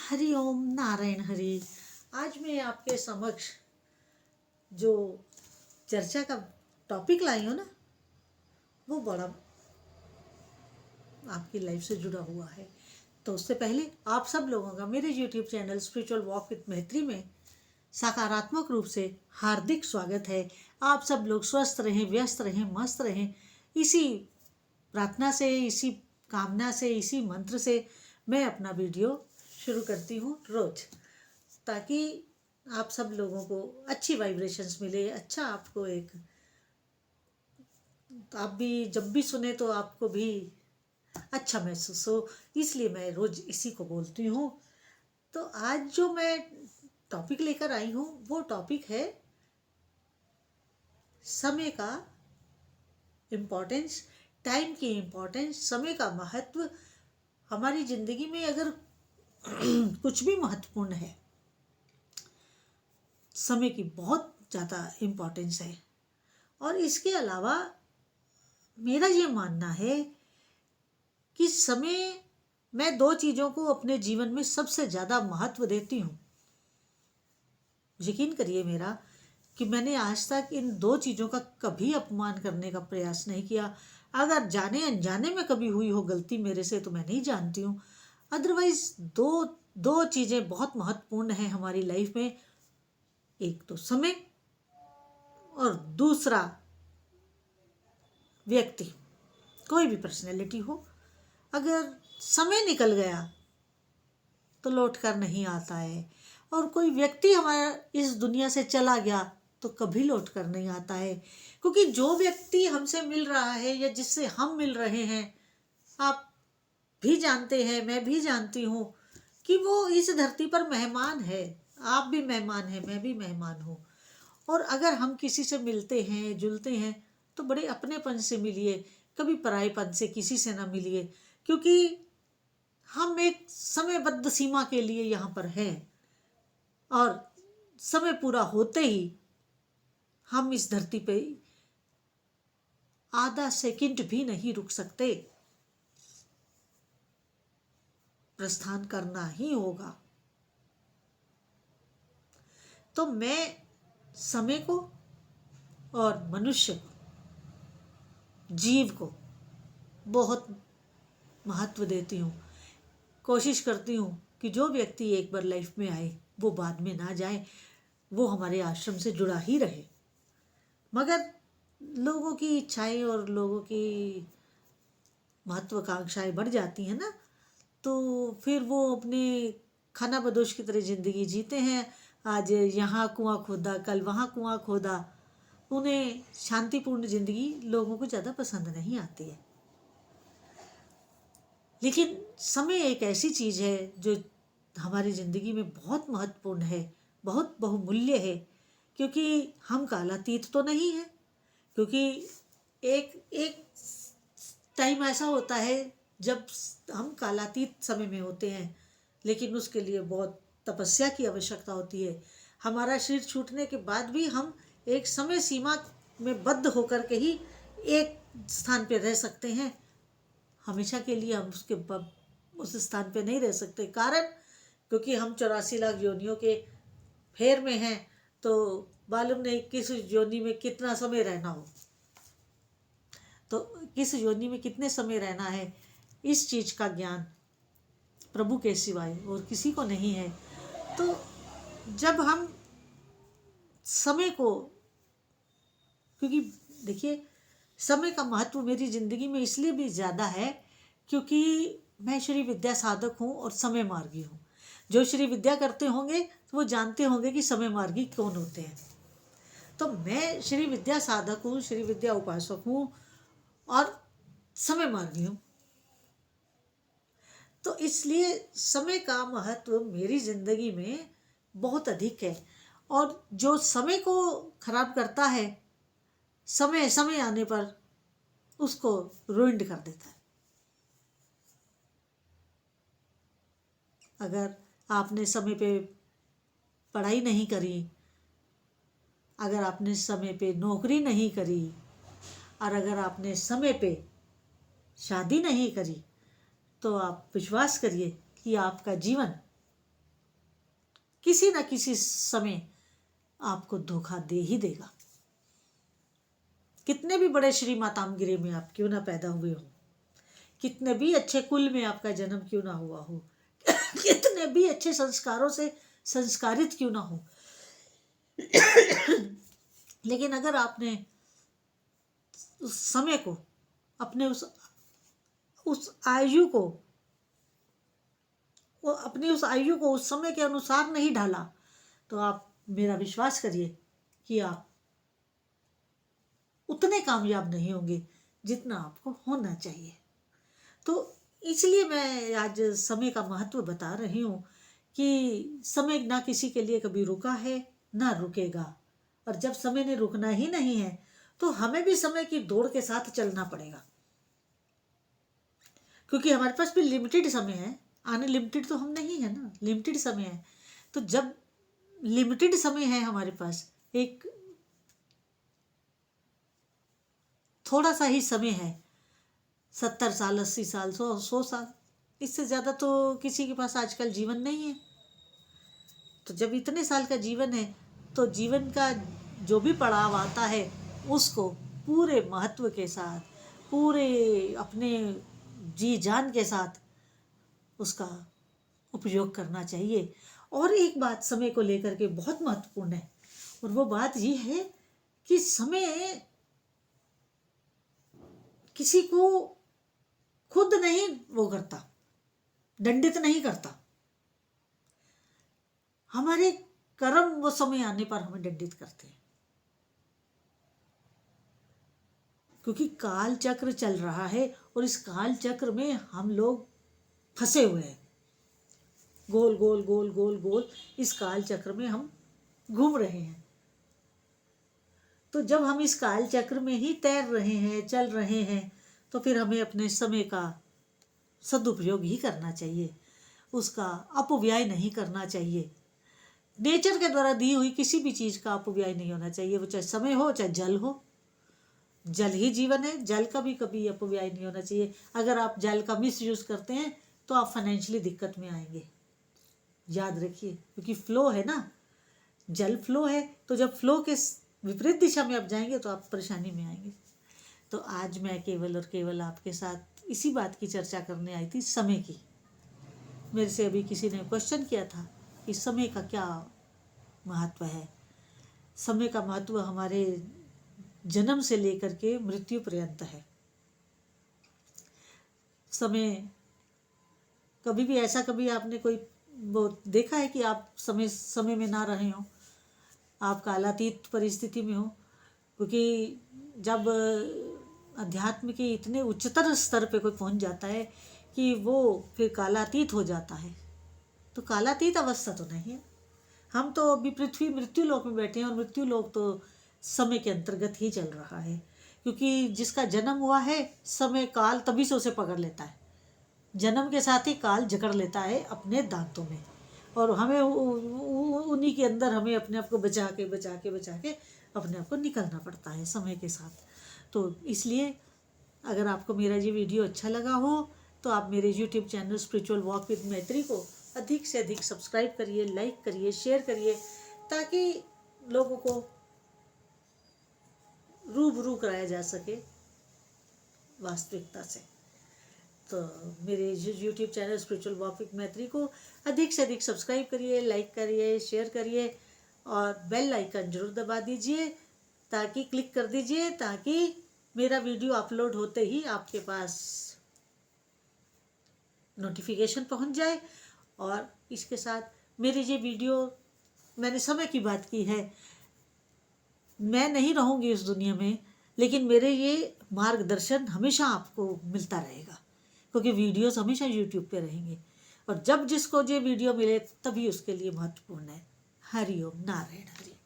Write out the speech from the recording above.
हरि ओम नारायण हरि। आज मैं आपके समक्ष जो चर्चा का टॉपिक लाई हूँ ना, वो बड़ा आपकी लाइफ से जुड़ा हुआ है। तो उससे पहले आप सब लोगों का मेरे YouTube channel spiritual walk with मैत्री में सकारात्मक रूप से हार्दिक स्वागत है। आप सब लोग स्वस्थ रहें, व्यस्त रहें, मस्त रहें। इसी प्रार्थना से, इसी कामना से, इसी मंत्र से मैं अपना वीडियो शुरू करती हूँ रोज, ताकि आप सब लोगों को अच्छी वाइब्रेशंस मिले। अच्छा, आपको एक आप भी जब भी सुने तो आपको भी अच्छा महसूस हो, इसलिए मैं रोज इसी को बोलती हूँ। तो आज जो मैं टॉपिक लेकर आई हूँ वो टॉपिक है समय का इम्पोर्टेंस, टाइम की इम्पोर्टेंस, समय का महत्व। हमारी जिंदगी में अगर कुछ भी महत्वपूर्ण है, समय की बहुत ज़्यादा इम्पोर्टेंस है। और इसके अलावा मेरा ये मानना है कि समय, मैं दो चीज़ों को अपने जीवन में सबसे ज़्यादा महत्व देती हूँ। यकीन करिए मेरा कि मैंने आज तक इन दो चीज़ों का कभी अपमान करने का प्रयास नहीं किया। अगर जाने अनजाने में कभी हुई हो गलती मेरे से तो मैं नहीं जानती हूँ। अदरवाइज दो दो चीज़ें बहुत महत्वपूर्ण हैं हमारी लाइफ में। एक तो समय और दूसरा व्यक्ति। कोई भी पर्सनैलिटी हो, अगर समय निकल गया तो लौट कर नहीं आता है, और कोई व्यक्ति हमारा इस दुनिया से चला गया तो कभी लौट कर नहीं आता है। क्योंकि जो व्यक्ति हमसे मिल रहा है या जिससे हम मिल रहे हैं, आप भी जानते हैं, मैं भी जानती हूँ कि वो इस धरती पर मेहमान है। आप भी मेहमान हैं, मैं भी मेहमान हूँ। और अगर हम किसी से मिलते हैं, जुलते हैं, तो बड़े अपनेपन से मिलिए, कभी परायेपन से किसी से ना मिलिए। क्योंकि हम एक समयबद्ध सीमा के लिए यहाँ पर हैं, और समय पूरा होते ही हम इस धरती पे आधा सेकंड भी नहीं रुक सकते, प्रस्थान करना ही होगा। तो मैं समय को और मनुष्य को, जीव को बहुत महत्व देती हूँ। कोशिश करती हूँ कि जो व्यक्ति एक बार लाइफ में आए वो बाद में ना जाए, वो हमारे आश्रम से जुड़ा ही रहे। मगर लोगों की इच्छाएं और लोगों की महत्वाकांक्षाएं बढ़ जाती हैं ना, तो फिर वो अपने खाना बदोश की तरह ज़िंदगी जीते हैं। आज यहाँ कुआं खोदा, कल वहाँ कुआं खोदा। उन्हें शांतिपूर्ण ज़िंदगी लोगों को ज़्यादा पसंद नहीं आती है। लेकिन समय एक ऐसी चीज़ है जो हमारी ज़िंदगी में बहुत महत्वपूर्ण है, बहुत बहुमूल्य है। क्योंकि हम कालातीत तो नहीं है। क्योंकि एक एक टाइम ऐसा होता है जब हम कालातीत समय में होते हैं, लेकिन उसके लिए बहुत तपस्या की आवश्यकता होती है। हमारा शरीर छूटने के बाद भी हम एक समय सीमा में बद्ध होकर के ही एक स्थान पर रह सकते हैं। हमेशा के लिए हम उस स्थान पे नहीं रह सकते। कारण क्योंकि हम 84 लाख योनियों के फेर में हैं, तो मालूम नहीं किस योनि में कितना समय रहना हो, तो किस योनि में कितने समय रहना है, इस चीज़ का ज्ञान प्रभु के सिवाय और किसी को नहीं है। तो जब हम समय को, क्योंकि देखिए समय का महत्व मेरी ज़िंदगी में इसलिए भी ज़्यादा है क्योंकि मैं श्री विद्या साधक हूँ और समय मार्गी हूँ। जो श्री विद्या करते होंगे तो वो जानते होंगे कि समय मार्गी कौन होते हैं। तो मैं श्री विद्या साधक हूँ, श्री विद्या उपासक हूँ और समय मार्गी हूँ। तो इसलिए समय का महत्व मेरी ज़िंदगी में बहुत अधिक है। और जो समय को खराब करता है, समय समय आने पर उसको रुइंड कर देता है। अगर आपने समय पे पढ़ाई नहीं करी, अगर आपने समय पे नौकरी नहीं करी, और अगर आपने समय पे शादी नहीं करी, तो आप विश्वास करिए कि आपका जीवन किसी न किसी समय आपको धोखा दे ही देगा। कितने भी बड़े श्रीमातामगिरी में आप क्यों ना पैदा हुए हो, कितने भी अच्छे कुल में आपका जन्म क्यों ना हुआ हो, कितने भी अच्छे संस्कारों से संस्कारित क्यों ना हो, लेकिन अगर आपने उस समय को, अपने उस आयु को, अपनी उस आयु को उस समय के अनुसार नहीं ढाला, तो आप मेरा विश्वास करिए कि आप उतने कामयाब नहीं होंगे जितना आपको होना चाहिए। तो इसलिए मैं आज समय का महत्व बता रही हूँ कि समय ना किसी के लिए कभी रुका है ना रुकेगा, और जब समय ने रुकना ही नहीं है तो हमें भी समय की दौड़ के साथ चलना पड़ेगा, क्योंकि हमारे पास भी लिमिटेड समय है। अनलिमिटेड तो हम नहीं है ना, लिमिटेड समय है। तो जब लिमिटेड समय है हमारे पास, एक थोड़ा सा ही समय है, 70 साल, 80 साल, 100 साल, इससे ज़्यादा तो किसी के पास आजकल जीवन नहीं है। तो जब इतने साल का जीवन है तो जीवन का जो भी पड़ाव आता है उसको पूरे महत्व के साथ, पूरे अपने जी जान के साथ उसका उपयोग करना चाहिए। और एक बात समय को लेकर के बहुत महत्वपूर्ण है, और वो बात ये है कि समय किसी को खुद नहीं वो करता, दंडित नहीं करता। हमारे कर्म वो समय आने पर हमें दंडित करते हैं, क्योंकि काल चक्र चल रहा है और इस काल चक्र में हम लोग फंसे हुए हैं। गोल गोल गोल गोल गोल इस काल चक्र में हम घूम रहे हैं। तो जब हम इस काल चक्र में ही तैर रहे हैं, चल रहे हैं, तो फिर हमें अपने समय का सदुपयोग ही करना चाहिए, उसका अपव्यय नहीं करना चाहिए। नेचर के द्वारा दी हुई किसी भी चीज़ का अपव्यय नहीं होना चाहिए, वो चाहे समय हो चाहे जल हो। जल ही जीवन है, जल का भी कभी अपव्यय नहीं होना चाहिए। अगर आप जल का मिस यूज़ करते हैं तो आप फाइनेंशियली दिक्कत में आएंगे, याद रखिए, क्योंकि फ्लो है ना, जल फ्लो है। तो जब फ्लो के विपरीत दिशा में आप जाएंगे तो आप परेशानी में आएंगे। तो आज मैं केवल और केवल आपके साथ इसी बात की चर्चा करने आई थी, समय की। मेरे से अभी किसी ने क्वेश्चन किया था कि समय का क्या महत्व है। समय का महत्व हमारे जन्म से लेकर के मृत्यु पर्यंत है। समय कभी भी ऐसा, कभी आपने कोई वो देखा है कि आप समय में ना रहे हो, आप कालातीत परिस्थिति में हो? क्योंकि जब अध्यात्म के इतने उच्चतर स्तर पे कोई पहुंच जाता है कि वो फिर कालातीत हो जाता है, तो कालातीत अवस्था तो नहीं है। हम तो अभी पृथ्वी मृत्यु लोक में बैठे हैं, और मृत्यु लोक तो समय के अंतर्गत ही चल रहा है, क्योंकि जिसका जन्म हुआ है, समय काल तभी से उसे पकड़ लेता है। जन्म के साथ ही काल जकड़ लेता है अपने दांतों में, और हमें उन्हीं के अंदर हमें अपने आप को बचा के अपने आप को निकलना पड़ता है समय के साथ। तो इसलिए अगर आपको मेरा ये वीडियो अच्छा लगा हो तो आप मेरे YouTube channel spiritual walk with मैत्री को अधिक से अधिक सब्सक्राइब करिए, लाइक करिए, शेयर करिए, ताकि लोगों को रूबरू कराया जा सके वास्तविकता से। तो मेरे YouTube channel spiritual walk with मैत्री को अधिक से अधिक सब्सक्राइब करिए, लाइक करिए, शेयर करिए, और बेल आइकन जरूर दबा दीजिए, ताकि क्लिक कर दीजिए, ताकि मेरा वीडियो अपलोड होते ही आपके पास नोटिफिकेशन पहुंच जाए। और इसके साथ मेरी ये वीडियो, मैंने समय की बात की है, मैं नहीं रहूँगी इस दुनिया में, लेकिन मेरे ये मार्गदर्शन हमेशा आपको मिलता रहेगा, क्योंकि वीडियोस हमेशा YouTube पे रहेंगे, और जब जिसको ये वीडियो मिले तभी उसके लिए महत्वपूर्ण है। हरि ओम, नारायण हरि।